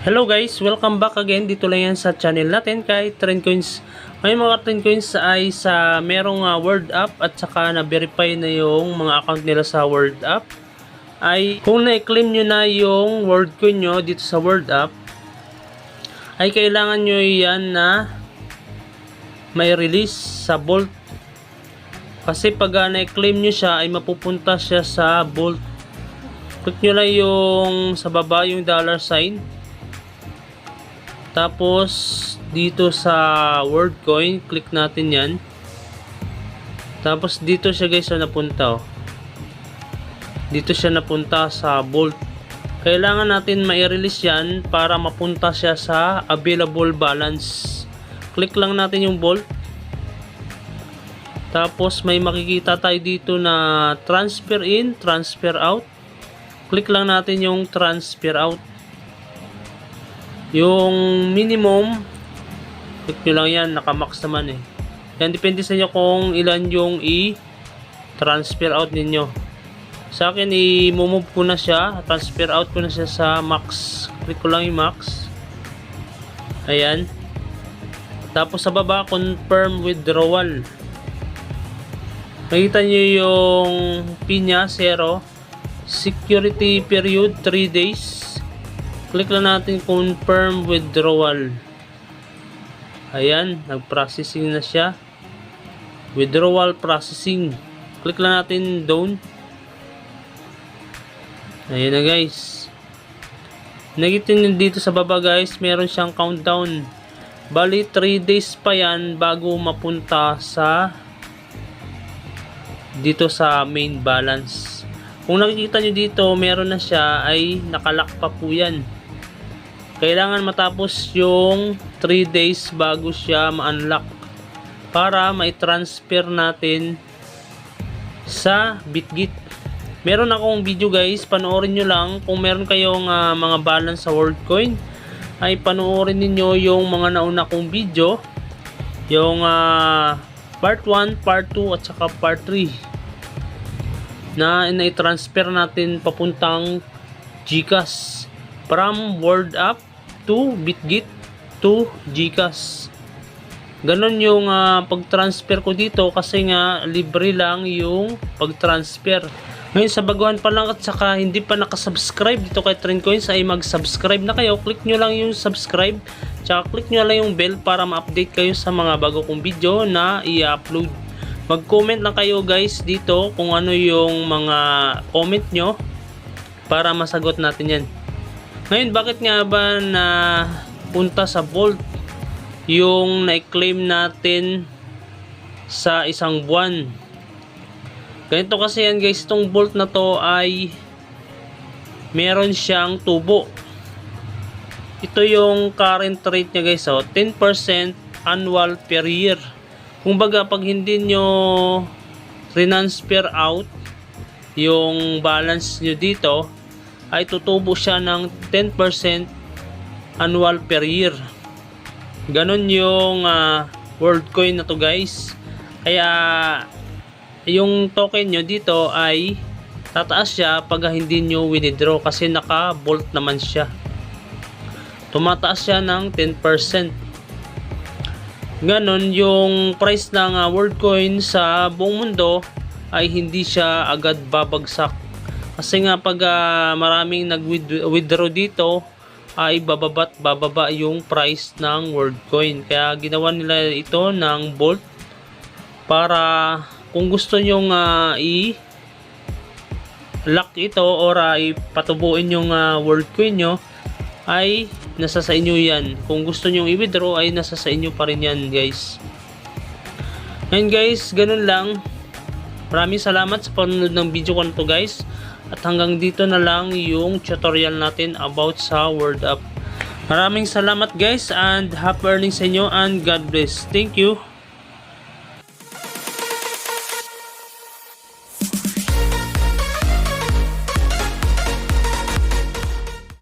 Hello guys, welcome back again. Dito lang yan sa channel natin kay Trend Coins. May mga Trend Coins ay sa merong Word App at saka na-verify na yung mga account nila sa Word App. Ay kung na-claim nyo na yung Word Coin nyo dito sa Word App, ay kailangan nyo yan na may release sa Bolt. Kasi pag na-claim nyo siya ay mapupunta siya sa Bolt. Click nyo lang yung sa baba yung $sign. Tapos dito sa Word Coin, click natin yan. Tapos dito siya guys napunta. Dito siya napunta sa Bolt. Kailangan natin ma-release yan para mapunta siya sa available balance. Click lang natin yung Bolt. Tapos may makikita tayo dito na transfer in, transfer out. Click lang natin yung transfer out. Yung minimum, click nyo lang yan, nakamax naman eh. Yan, depende sa inyo kung ilan yung i-transfer out ninyo. Sa akin, i-move ko na siya, transfer out ko na siya sa max. Click ko lang yung max. Ayan. Tapos sa baba, confirm withdrawal. Makita nyo yung pin niya, 0. Security period, 3 days. Click lang natin confirm withdrawal. Ayan, nag-processing na siya. Withdrawal processing. Click lang natin down. Ayan na guys. Nakita nyo dito sa baba guys, meron siyang countdown. Bali 3 days pa yan bago mapunta sa dito sa main balance. Kung nakikita nyo dito, meron na siya, ay nakalock pa po yan. Kailangan matapos yung 3 days bago siya ma-unlock para mai-transfer natin sa Bitget. Meron akong video guys, panoorin nyo lang. Kung meron kayong mga balance sa WorldCoin, ay panoorin niyo yung mga nauna kong video, yung part 1, part 2 at saka part 3 na i-transfer natin papuntang GCash from Word App to Bitget to GCash. Ganon yung pag-transfer ko dito kasi nga libre lang yung pag-transfer. Ngayon sa baguhan pa lang at saka hindi pa nakasubscribe dito kay Trend Coins ay mag-subscribe na kayo. Click nyo lang yung subscribe tsaka click nyo lang yung bell para ma-update kayo sa mga bago kong video na i-upload. Mag-comment lang kayo guys dito kung ano yung mga comment nyo para masagot natin yan. Ngayon, bakit nga ba na punta sa Bolt yung na-claim natin sa isang buwan? Ganito kasi yan guys, itong Bolt na to ay meron siyang tubo. Ito yung current rate niya guys, 10% annual per year. Kung baga pag hindi nyo transfer out yung balance nyo dito, ay tutubo siya ng 10% annual per year. Ganon yung WorldCoin na to guys. Kaya yung token nyo dito ay tataas siya pag hindi nyo withdraw kasi naka-bolt naman siya. Tumataas siya ng 10%. Ganon yung price ng WorldCoin sa buong mundo ay hindi siya agad babagsak. Kasi nga pag maraming nag-withdraw dito ay bababa yung price ng WorldCoin. Kaya ginawa nila ito ng Bolt para kung gusto nyong i-lock ito or ipatubuin yung WorldCoin nyo ay nasa sa inyo yan. Kung gusto nyong i-withdraw ay nasa sa inyo pa rin yan guys. Ngayon guys, ganun lang. Maraming salamat sa panonood ng video ko na to guys. At hanggang dito na lang yung tutorial natin about sa Word App. Maraming salamat guys and happy earnings sa inyo and God bless. Thank you.